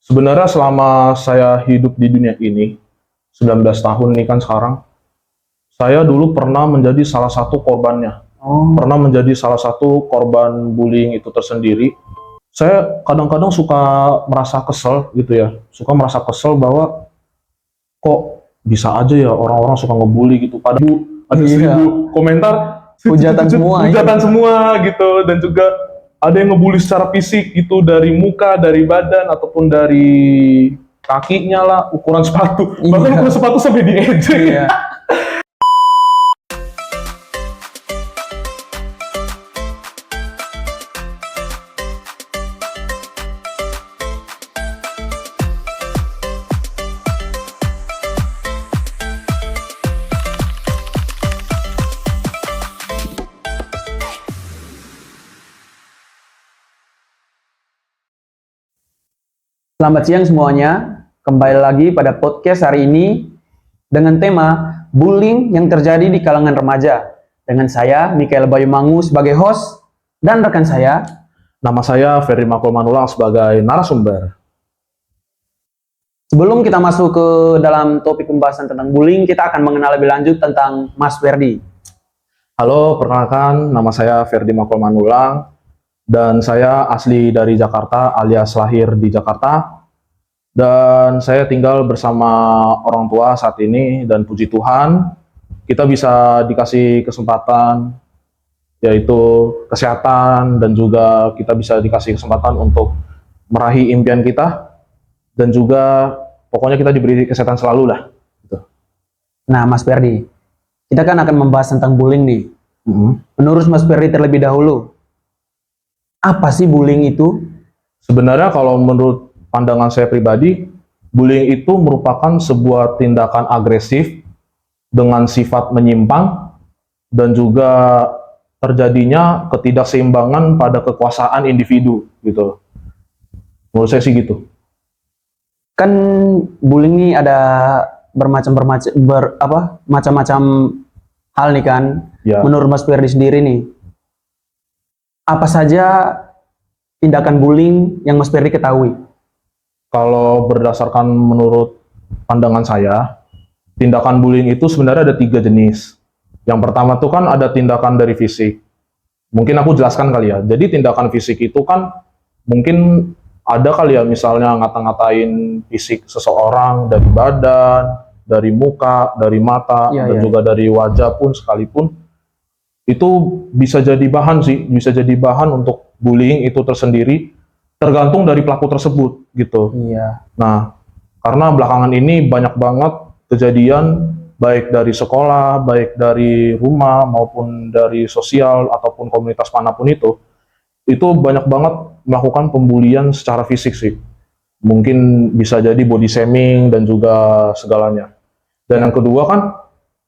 Sebenarnya selama saya hidup di dunia ini, 19 tahun nih kan sekarang, saya dulu pernah menjadi salah satu korbannya. Oh, Pernah menjadi salah satu korban bullying itu tersendiri. Saya kadang-kadang suka merasa kesel gitu ya. Suka merasa kesel bahwa kok bisa aja ya orang-orang suka ngebully gitu. Padahal ada iya. 1000 komentar, Hujatan semua, iya. hujatan semua gitu. Dan juga ada yang ngebully secara fisik gitu, dari muka, dari badan, ataupun dari kakinya lah, ukuran sepatu. Bahkan Iya. ukuran sepatu sampai diejek. Iya. Selamat siang semuanya. Kembali lagi pada podcast hari ini dengan tema bullying yang terjadi di kalangan remaja. Dengan saya, Mikael Bayu Mangu sebagai host dan rekan saya. Nama saya Ferry Makul Manulang sebagai narasumber. Sebelum kita masuk ke dalam topik pembahasan tentang bullying, kita akan mengenal lebih lanjut tentang Mas Ferdi. Halo, perkenalkan nama saya Ferdi Makul Manulang dan saya asli dari Jakarta alias lahir di Jakarta. Dan saya tinggal bersama orang tua saat ini, dan puji Tuhan kita bisa dikasih kesempatan, yaitu kesehatan, dan juga kita bisa dikasih kesempatan untuk meraih impian kita, dan juga pokoknya kita diberi kesehatan selalu lah. Gitu. Nah, Mas Ferdi, kita kan akan membahas tentang bullying nih. Menurut Mas Ferdi terlebih dahulu, apa sih bullying itu? Sebenarnya kalau menurut pandangan saya pribadi, bullying itu merupakan sebuah tindakan agresif dengan sifat menyimpang dan juga terjadinya ketidakseimbangan pada kekuasaan individu gitu. Menurut saya sih gitu. Kan bullying ini ada macam-macam hal nih kan. Ya. Menurut Mas Ferdi sendiri nih, apa saja tindakan bullying yang Mas Ferdi ketahui? Kalau berdasarkan menurut pandangan saya, tindakan bullying itu sebenarnya ada 3 jenis. Yang pertama tuh kan ada tindakan dari fisik. Mungkin aku jelaskan kali ya. Jadi tindakan fisik itu kan mungkin ada kali ya, misalnya ngata-ngatain fisik seseorang dari badan, dari muka, dari mata, dan juga dari wajah pun sekalipun. Itu bisa jadi bahan sih, bisa jadi bahan untuk bullying itu tersendiri, tergantung dari pelaku tersebut gitu. Iya. Nah, karena belakangan ini banyak banget kejadian baik dari sekolah, baik dari rumah maupun dari sosial ataupun komunitas manapun itu banyak banget melakukan pembulian secara fisik sih. Mungkin bisa jadi body shaming dan juga segalanya. Dan yang kedua kan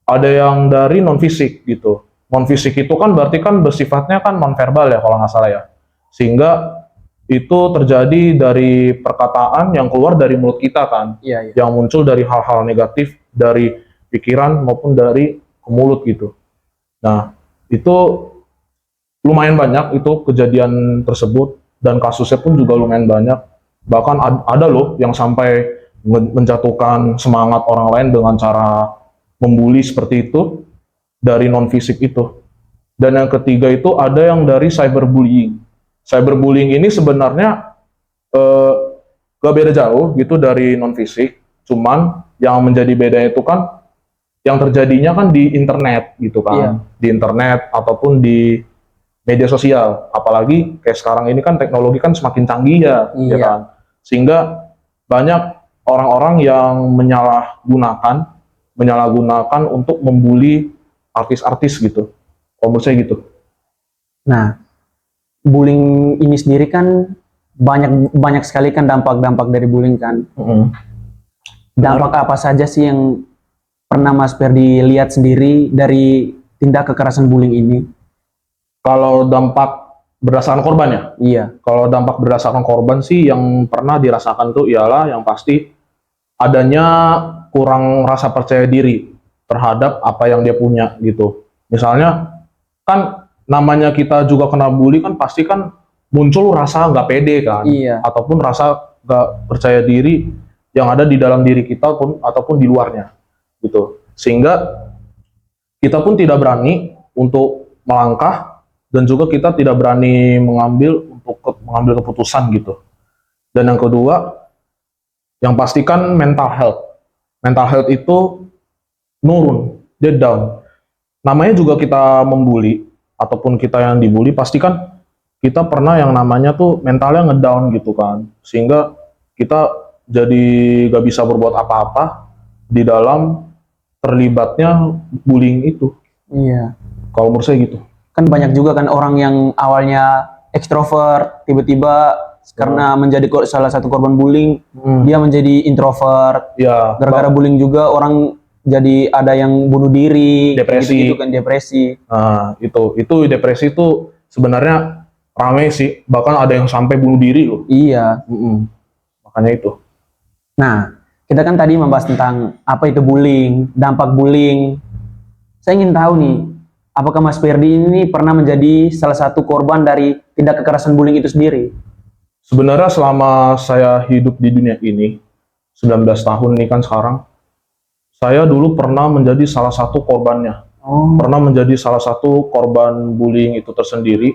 ada yang dari non fisik gitu. Non fisik itu kan berarti kan bersifatnya kan non verbal ya kalau nggak salah ya. Sehingga itu terjadi dari perkataan yang keluar dari mulut kita kan, yang muncul dari hal-hal negatif dari pikiran maupun dari mulut gitu. Nah, itu lumayan banyak itu kejadian tersebut, dan kasusnya pun juga lumayan banyak. Bahkan ada loh yang sampai menjatuhkan semangat orang lain dengan cara membuli seperti itu dari non fisik itu. Dan yang ketiga itu ada yang dari cyberbullying. Cyberbullying ini sebenarnya gak beda jauh gitu dari non fisik, cuman yang menjadi beda itu kan yang terjadinya kan di internet gitu kan, di internet ataupun di media sosial. Apalagi kayak sekarang ini kan teknologi kan semakin canggih ya, ya kan, sehingga banyak orang-orang yang menyalahgunakan untuk membuli artis-artis gitu. Kalau menurut saya gitu. Nah, bullying ini sendiri kan banyak sekali kan dampak-dampak dari bullying kan. Dampak apa saja sih yang pernah Mas Ferdi lihat sendiri dari tindak kekerasan bullying ini? Kalau dampak berdasarkan korban ya? Iya. Kalau dampak berdasarkan korban sih yang pernah dirasakan tuh ialah yang pasti adanya kurang rasa percaya diri terhadap apa yang dia punya gitu. Misalnya kan namanya kita juga kena bully kan pasti kan muncul rasa nggak pede kan, ataupun rasa nggak percaya diri yang ada di dalam diri kita pun ataupun di luarnya gitu, sehingga kita pun tidak berani untuk melangkah dan juga kita tidak berani mengambil keputusan gitu. Dan yang kedua, yang pastikan mental health. Mental health itu nurun, dia down. Namanya juga kita membuli ataupun kita yang dibully, pastikan kita pernah yang namanya tuh mentalnya ngedown gitu kan, sehingga kita jadi gak bisa berbuat apa-apa di dalam terlibatnya bullying itu. Iya. Kalau menurut saya gitu. Kan banyak juga kan orang yang awalnya ekstrovert, tiba-tiba karena menjadi salah satu korban bullying, dia menjadi introvert. Ya, Gara-gara bullying juga orang jadi ada yang bunuh diri, Depresi. gitu kan, depresi. nah itu depresi itu sebenarnya rame sih, bahkan ada yang sampai bunuh diri loh. Iya. Makanya itu. Nah, kita kan tadi membahas tentang apa itu bullying, dampak bullying. Saya ingin tahu nih, apakah Mas Ferdi ini pernah menjadi salah satu korban dari tindak kekerasan bullying itu sendiri? Sebenarnya selama saya hidup di dunia ini, 19 tahun nih kan sekarang, saya dulu pernah menjadi salah satu korbannya. Pernah menjadi salah satu korban bullying itu tersendiri.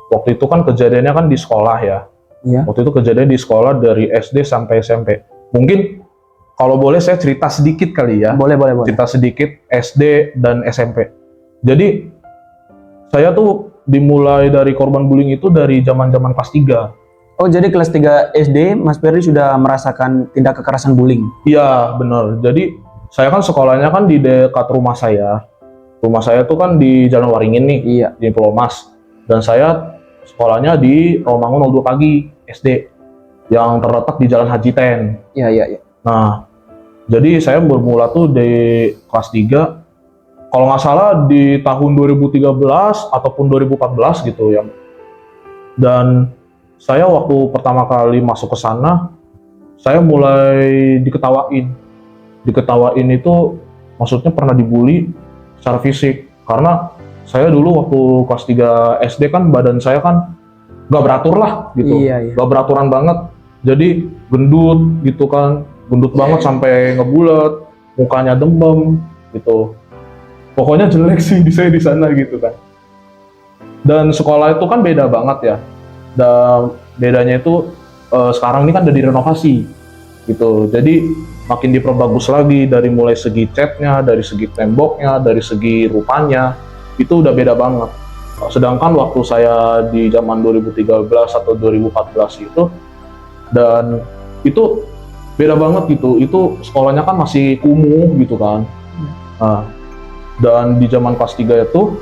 Waktu itu kan kejadiannya kan di sekolah ya. Iya. Waktu itu kejadian di sekolah dari SD sampai SMP. Mungkin kalau boleh saya cerita sedikit kali ya. Boleh. Cerita sedikit SD dan SMP. Jadi saya tuh dimulai dari korban bullying itu dari zaman-zaman kelas 3. Oh, jadi kelas 3 SD Mas Ferdi sudah merasakan tindak kekerasan bullying? Iya, benar. Jadi saya kan sekolahnya kan di dekat rumah saya. Rumah saya tuh kan di Jalan Waringin nih, Iya. di Pulau Mas. Dan saya sekolahnya di Romangun 02 Pagi SD yang terletak di Jalan Haji Ten. Iya. Nah, jadi saya bermula tuh di kelas 3, kalau nggak salah di tahun 2013 ataupun 2014 gitu ya. Dan saya waktu pertama kali masuk ke sana, saya mulai diketawain. Diketawain itu maksudnya pernah dibully secara fisik. Karena saya dulu waktu kelas 3 SD kan badan saya kan nggak beratur lah gitu. Iya. Nggak beraturan banget. Jadi gendut gitu kan. Gendut banget sampai ngebulet, mukanya dembem gitu. Pokoknya jelek sih di saya di sana gitu kan. Dan sekolah itu kan beda banget ya. Dan bedanya itu sekarang ini kan udah direnovasi gitu. Jadi makin diperbagus lagi dari mulai segi catnya, dari segi temboknya, dari segi rupanya, itu udah beda banget. Sedangkan waktu saya di zaman 2013 atau 2014 itu, dan itu beda banget gitu. Itu sekolahnya kan masih kumuh gitu kan. Nah, dan di zaman kelas 3 itu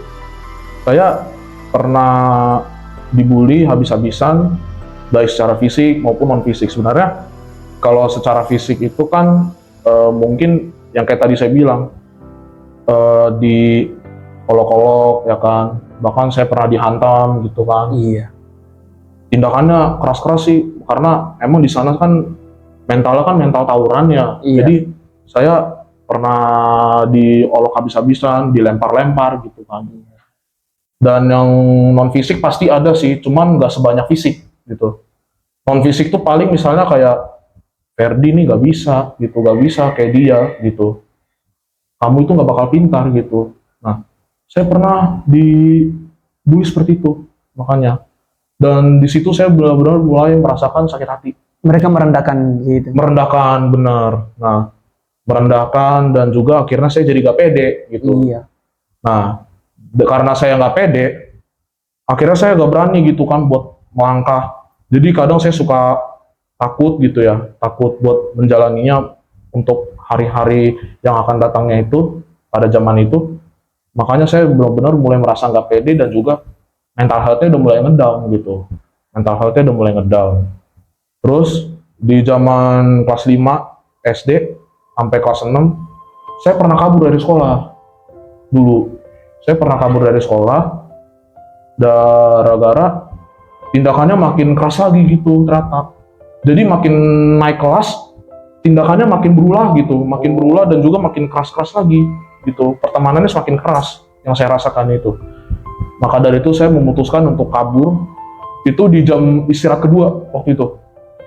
saya pernah dibully habis-habisan baik secara fisik maupun non fisik. Sebenarnya kalau secara fisik itu kan mungkin yang kayak tadi saya bilang di olok-olok ya kan, bahkan saya pernah dihantam gitu kan. Iya. Tindakannya keras-keras sih, karena emang di sana kan mentalnya kan mental tawuran ya. Iya. Jadi saya pernah diolok habis-habisan, dilempar-lempar gitu kan. Dan yang non fisik pasti ada sih, cuman nggak sebanyak fisik gitu. Non fisik tuh paling misalnya kayak Ferdi nih nggak bisa gitu, nggak bisa kayak dia gitu. Kamu itu nggak bakal pintar gitu. Nah, saya pernah dibully seperti itu, makanya. Dan di situ saya benar-benar mulai merasakan sakit hati. Mereka merendahkan gitu. Merendahkan, benar. Nah, merendahkan dan juga akhirnya saya jadi nggak pede gitu. Iya. Nah, karena saya nggak pede, akhirnya saya nggak berani gitu kan buat melangkah. Jadi kadang saya suka takut gitu ya, takut buat menjalaninya untuk hari-hari yang akan datangnya itu pada zaman itu. Makanya saya benar-benar mulai merasa nggak pede dan juga mental health-nya udah mulai ngedown gitu. Mental health-nya udah mulai ngedown. Terus di zaman kelas 5 SD sampai kelas 6, saya pernah kabur dari sekolah dulu. Saya pernah kabur dari sekolah gara-gara tindakannya makin keras lagi gitu ternyata. Jadi makin naik kelas, tindakannya makin berulah gitu, makin berulah dan juga makin keras-keras lagi gitu. Pertemanannya semakin keras yang saya rasakan itu. Maka dari itu saya memutuskan untuk kabur. Itu di jam istirahat kedua waktu itu.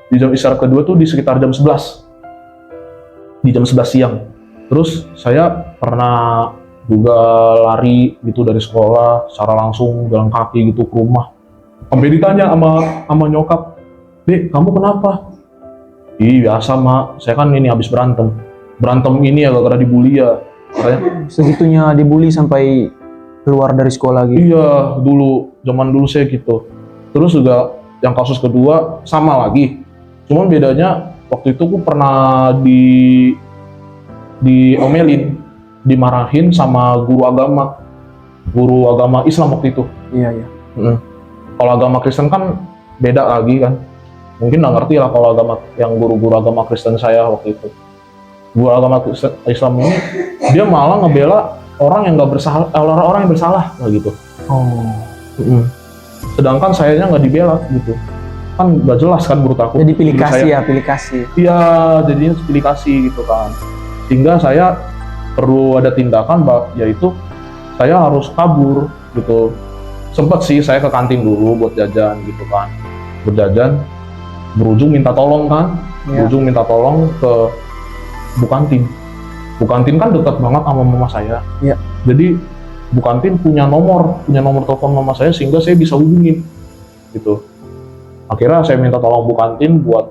Di jam istirahat kedua tuh di sekitar jam 11. Di jam 11 siang. Terus saya pernah juga lari gitu dari sekolah secara langsung jalan kaki gitu ke rumah. Sampai ditanya sama nyokap, "Dek, kamu kenapa?" "Ih, biasa, Mak. Saya kan ini habis berantem. Berantem ini ya gara-gara dibully ya." Katanya, Segitunya dibully sampai keluar dari sekolah gitu. "Iya, zaman dulu saya gitu." Terus juga yang kasus kedua sama lagi. Cuman bedanya waktu itu aku pernah diomelin, dimarahin sama guru agama Islam waktu itu. Iya, iya. Kalau agama Kristen kan beda lagi kan. Mungkin nggak ngerti lah kalau guru-guru agama Kristen saya waktu itu. Guru agama Kristen Islam ini dia malah ngebela orang yang nggak bersalah, orang yang bersalah lah gitu. Oh. Sedangkan sayanya nggak dibela gitu. Kan nggak jelas kan menurut aku. Jadi pilih Menurut kasih saya. ya, pilih kasih. Iya, jadinya pilih kasih gitu kan. Sehingga saya perlu ada tindakan, yaitu saya harus kabur gitu. Sempet sih saya ke kantin dulu buat jajan gitu kan. Berjajan, berujung minta tolong kan. Iya. Berujung minta tolong ke Bu Kantin. Bu Kantin kan dekat banget sama mama saya. Iya. Jadi Bu Kantin punya nomor telepon mama saya sehingga saya bisa hubungin gitu. Akhirnya saya minta tolong Bu Kantin buat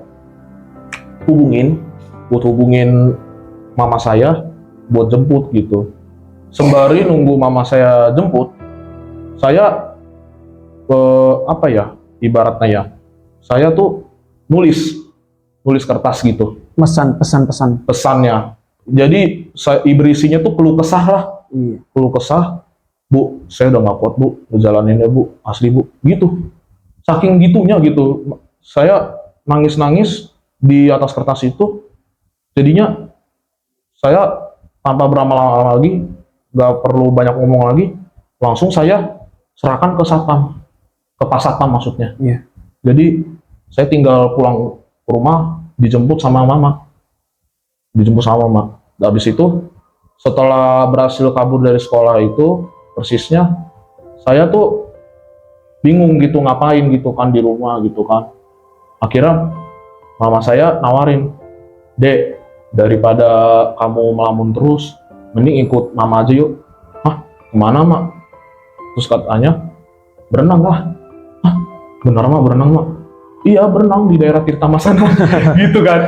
hubungin mama saya buat jemput gitu. Sembari nunggu mama saya jemput, saya ibaratnya ya, saya tuh nulis kertas gitu Pesan. pesannya. Jadi berisinya tuh keluh kesah lah, Iya. keluh kesah. "Bu, saya udah nggak kuat, Bu, ngejalaninnya, Bu, asli, Bu." Gitu. Saking gitunya gitu. Saya nangis-nangis di atas kertas itu. Jadinya saya tanpa berlama-lama lagi, nggak perlu banyak ngomong lagi, langsung saya serahkan ke satpam, ke Pak Satpam maksudnya. Iya. Jadi saya tinggal pulang ke rumah, dijemput sama mama. Habis itu, setelah berhasil kabur dari sekolah itu, persisnya saya tuh bingung gitu ngapain gitu kan di rumah gitu kan. Akhirnya mama saya nawarin, "Dek, daripada kamu melamun terus, mending ikut mama aja yuk." "Hah, kemana, Mak?" Terus katanya, "Berenang lah." "Hah, benar, Mak, berenang, Mak?" "Iya, berenang di daerah Tirtamasana." Gitu kan.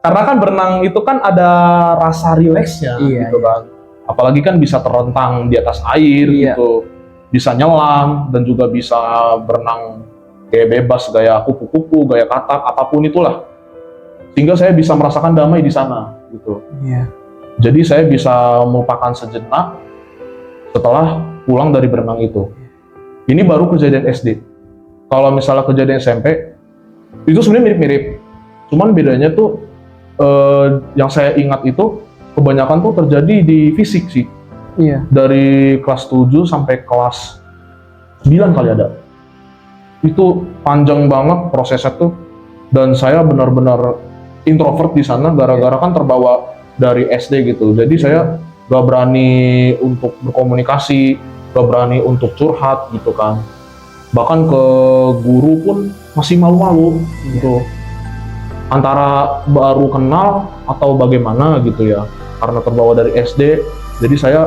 Karena kan berenang itu kan ada rasa rileksnya gitu kan. Apalagi kan bisa terentang di atas air gitu. Bisa nyelam dan juga bisa berenang kayak bebas, gaya kupu-kupu, gaya katak, apapun itulah. Sehingga saya bisa merasakan damai di sana gitu. Iya. Jadi saya bisa melupakan sejenak setelah pulang dari berenang itu. Ini baru kejadian SD. Kalau misalnya kejadian SMP, itu sebenarnya mirip-mirip. Cuman bedanya tuh yang saya ingat itu kebanyakan tuh terjadi di fisik sih. Iya. Dari kelas 7 sampai kelas 9 kali ada. Itu panjang banget prosesnya tuh. Dan saya benar-benar introvert di sana gara-gara kan terbawa dari SD gitu. Jadi saya gak berani untuk berkomunikasi, gak berani untuk curhat gitu kan. Bahkan ke guru pun masih malu-malu gitu. Antara baru kenal atau bagaimana gitu ya. Karena terbawa dari SD, jadi saya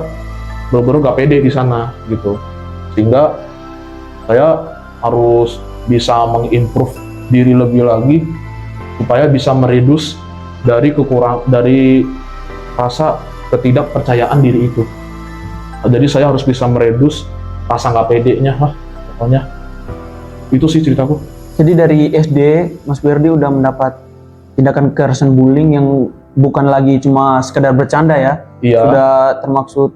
benar-benar gak pede di sana gitu. Sehingga saya harus bisa mengimprove diri lebih lagi supaya bisa meredus dari rasa ketidakpercayaan diri itu. Jadi saya harus bisa meredus rasa nggak pedenya lah pokoknya. Itu sih ceritaku. Jadi dari SD Mas Ferdi udah mendapat tindakan kekerasan bullying yang bukan lagi cuma sekedar bercanda ya. Iya. Sudah termaksud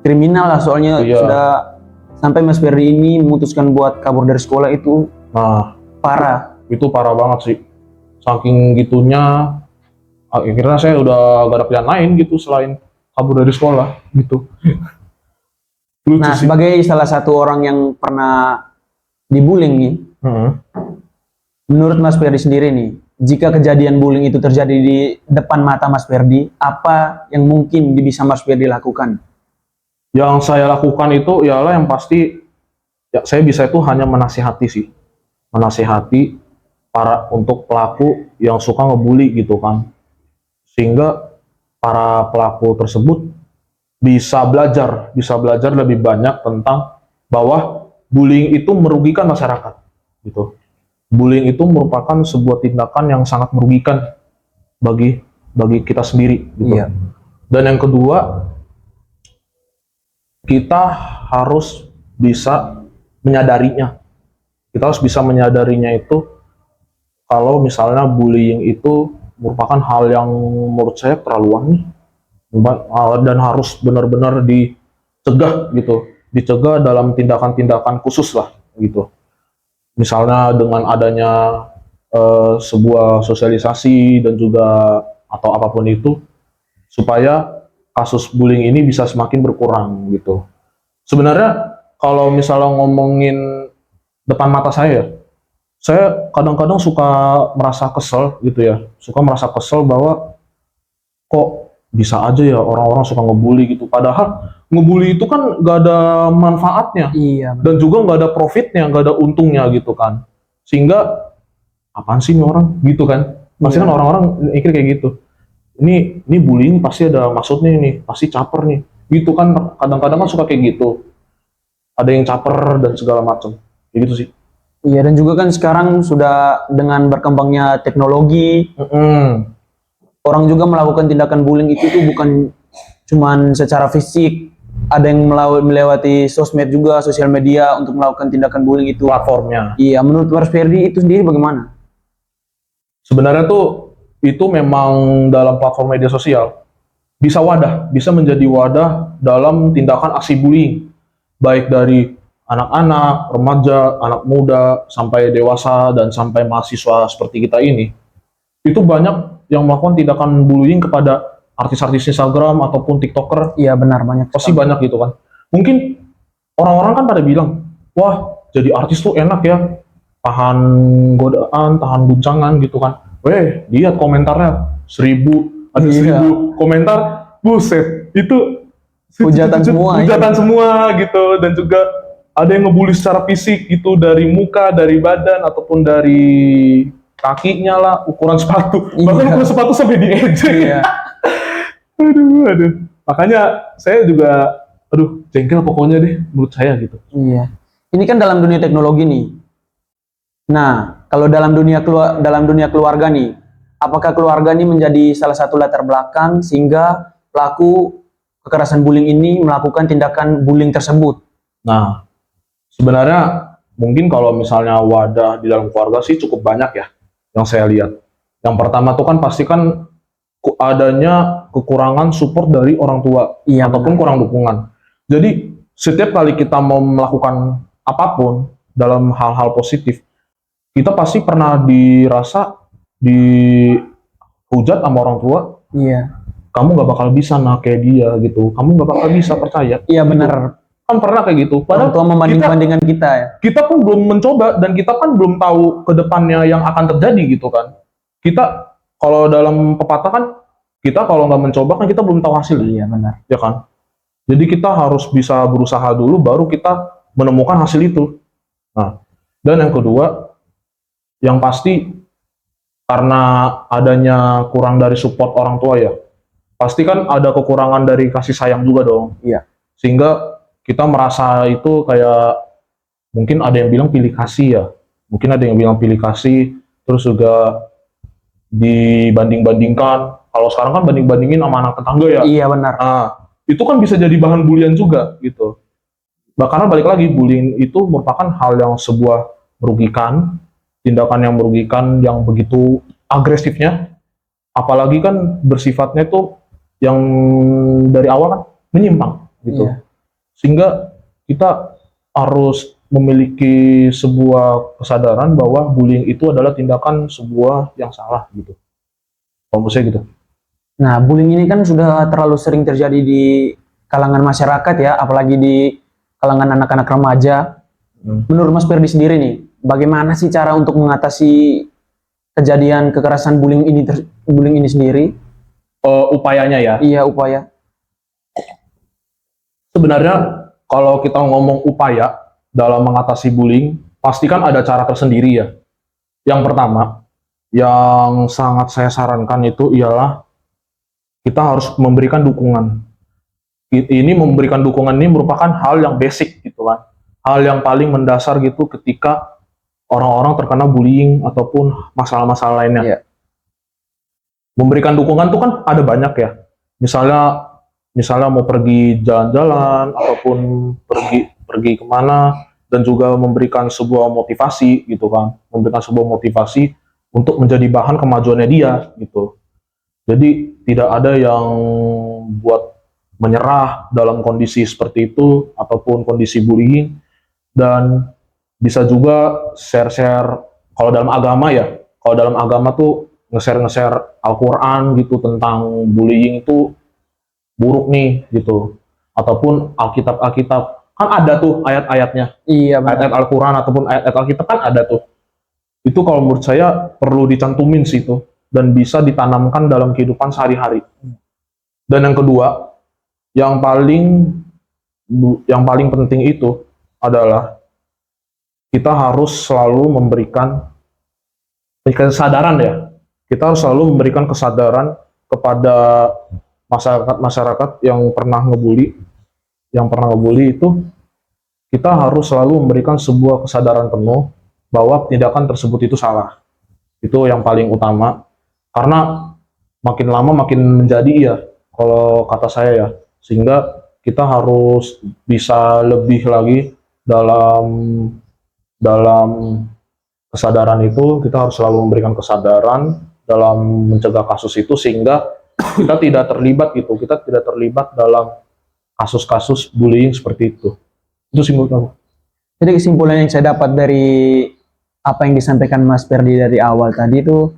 kriminal lah, soalnya Iya. sudah sampai Mas Ferdi ini memutuskan buat kabur dari sekolah itu Nah, parah. itu parah banget sih. Saking gitunya, akhirnya saya udah gak ada pilihan lain gitu selain kabur dari sekolah gitu. Lucu Nah, sih. sebagai salah satu orang yang pernah dibullying nih, menurut Mas Ferdi sendiri nih, jika kejadian bullying itu terjadi di depan mata Mas Ferdi, apa yang mungkin bisa Mas Ferdi lakukan? Yang saya lakukan itu yang pasti ya saya bisa itu hanya menasihati sih. Menasihati untuk pelaku yang suka ngebully gitu kan. Sehingga para pelaku tersebut bisa belajar lebih banyak tentang bahwa bullying itu merugikan masyarakat gitu. Bullying itu merupakan sebuah tindakan yang sangat merugikan bagi kita sendiri gitu. Iya. Dan yang kedua, kita harus bisa menyadarinya. Kita harus bisa menyadarinya itu kalau misalnya bullying itu merupakan hal yang menurut saya terlaluan nih, dan harus benar-benar dicegah gitu, dicegah dalam tindakan-tindakan khusus lah gitu. Misalnya dengan adanya sebuah sosialisasi dan juga atau apapun itu, supaya kasus bullying ini bisa semakin berkurang gitu. Sebenarnya kalau misalnya ngomongin depan mata saya kadang-kadang suka merasa kesel gitu ya, suka merasa kesel bahwa kok bisa aja ya orang-orang suka ngebully gitu, padahal ngebully itu kan gak ada manfaatnya Iya. dan juga nggak ada profitnya, nggak ada untungnya gitu kan, sehingga apaan sih ini orang gitu kan, pasti kan Iya. orang-orang mikir kayak gitu, ini bullying pasti ada maksudnya, ini pasti caper nih gitu kan, kadang-kadang kan suka kayak gitu, ada yang caper dan segala macam kayak gitu sih. Iya, dan juga kan sekarang sudah dengan berkembangnya teknologi, orang juga melakukan tindakan bullying itu tuh bukan cuman secara fisik, ada yang melewati sosmed juga, sosial media untuk melakukan tindakan bullying itu. Platformnya Iya, menurut Mas Ferdi itu sendiri bagaimana? sebenarnya tuh itu memang dalam platform media sosial bisa menjadi wadah dalam tindakan aksi bullying, baik dari anak-anak, remaja, anak muda, sampai dewasa dan sampai mahasiswa seperti kita ini. Itu banyak yang melakukan tindakan bullying kepada artis-artis Instagram ataupun TikToker, Iya benar, banyak pasti sekali. banyak gitu kan. Mungkin orang-orang kan pada bilang, wah jadi artis tuh enak ya, tahan godaan, tahan guncangan gitu kan. Weh, lihat komentarnya 1000, ada Iya. 1000 komentar, buset, itu Hujatan semua, hujatan iya. semua gitu, dan juga ada yang ngebully secara fisik gitu, dari muka, dari badan ataupun dari kakinya lah, ukuran sepatu, bahkan Iya. ukuran sepatu sampai diejek. Iya. Aduh. Makanya saya juga, aduh, jengkel pokoknya deh, menurut saya gitu. Iya. Ini kan dalam dunia teknologi nih. Nah, kalau dalam dunia keluarga nih, apakah keluarga ini menjadi salah satu latar belakang sehingga pelaku kekerasan bullying ini melakukan tindakan bullying tersebut? Nah, sebenarnya mungkin kalau misalnya wadah di dalam keluarga sih cukup banyak ya, yang saya lihat. Yang pertama tuh kan pasti kan adanya kekurangan support dari orang tua, Iya, ataupun benar. kurang dukungan. Jadi setiap kali kita mau melakukan apapun dalam hal-hal positif, kita pasti pernah dihujat sama orang tua, Iya. kamu nggak bakal bisa kayak dia gitu, kamu nggak bakal bisa percaya. Iya Gitu. benar. Kan pernah kayak gitu. Orang tua membanding-bandingkan kita ya. kita pun belum mencoba dan kita kan belum tahu ke depannya yang akan terjadi gitu kan. Kita kalau dalam pepatah kan, kita kalau nggak mencoba kan kita belum tahu hasil, Iya benar. ya kan? Jadi kita harus bisa berusaha dulu baru kita menemukan hasil itu. Nah, dan yang kedua, yang pasti karena adanya kurang dari support orang tua ya, pasti kan ada kekurangan dari kasih sayang juga dong. Iya. Sehingga kita merasa itu kayak, mungkin ada yang bilang pilih kasih ya, mungkin ada yang bilang pilih kasih, terus juga dibanding-bandingkan. Kalau sekarang kan banding-bandingin sama anak tetangga ya. Iya benar. Nah, itu kan bisa jadi bahan bulian juga gitu. Karena balik lagi, bullying itu merupakan hal yang sebuah merugikan, tindakan yang merugikan yang begitu agresifnya, apalagi kan bersifatnya itu yang dari awal kan menyimpang gitu. Iya. Sehingga kita harus memiliki sebuah kesadaran bahwa bullying itu adalah tindakan sebuah yang salah gitu. Kalau menurut saya gitu. Nah, bullying ini kan sudah terlalu sering terjadi di kalangan masyarakat ya, apalagi di kalangan anak-anak remaja. Menurut Mas Ferdi sendiri nih, bagaimana sih cara untuk mengatasi kejadian kekerasan bullying ini sendiri? Upayanya ya. Iya, upaya. Sebenarnya kalau kita ngomong upaya dalam mengatasi bullying, pasti kan ada cara tersendiri ya. Yang pertama, yang sangat saya sarankan itu ialah kita harus memberikan dukungan. Ini memberikan dukungan ini merupakan hal yang basic gitu kan. Hal yang paling mendasar gitu ketika orang-orang terkena bullying ataupun masalah-masalah lainnya. Iya. Memberikan dukungan tuh kan ada banyak ya. Misalnya mau pergi jalan-jalan ataupun pergi kemana, dan juga memberikan sebuah motivasi gitu kan, memberikan sebuah motivasi untuk menjadi bahan kemajuannya dia gitu. Jadi tidak ada yang buat menyerah dalam kondisi seperti itu ataupun kondisi bullying. Dan bisa juga share-share, kalau dalam agama ya, kalau dalam agama tuh nge-share Al-Quran gitu tentang bullying itu buruk nih gitu, ataupun Alkitab kan ada tuh ayat-ayatnya, Iya ayat-ayat benar. Al-Quran ataupun ayat-ayat Alkitab kan ada tuh. Itu kalau menurut saya perlu dicantumin sih itu, dan bisa ditanamkan dalam kehidupan sehari-hari. Dan yang kedua, yang paling penting itu adalah kita harus selalu memberikan kesadaran ya. Kita harus selalu memberikan kesadaran kepada masyarakat yang pernah ngebully, itu kita harus selalu memberikan sebuah kesadaran penuh bahwa tindakan tersebut itu salah. Itu yang paling utama. Karena makin lama makin menjadi ya, kalau kata saya ya. Sehingga kita harus bisa lebih lagi dalam dalam kesadaran itu. Kita harus selalu memberikan kesadaran dalam mencegah kasus itu, sehingga kita tidak terlibat gitu. Kita tidak terlibat dalam kasus-kasus bullying seperti itu. Itu sih menurut aku. Jadi kesimpulan yang saya dapat dari apa yang disampaikan Mas Ferdi dari awal tadi itu,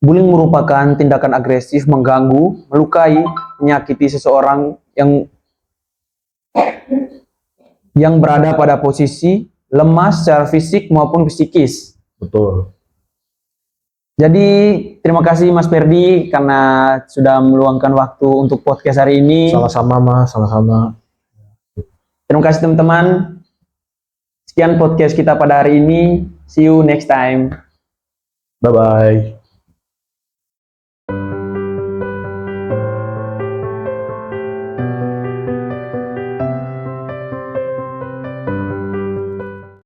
bullying merupakan tindakan agresif, mengganggu, melukai, menyakiti seseorang yang berada pada posisi lemah secara fisik maupun psikis. Betul. Jadi terima kasih Mas Ferdi karena sudah meluangkan waktu untuk podcast hari ini. Sama-sama Mas, sama-sama. Terima kasih teman-teman. Sekian podcast kita pada hari ini. See you next time. Bye-bye.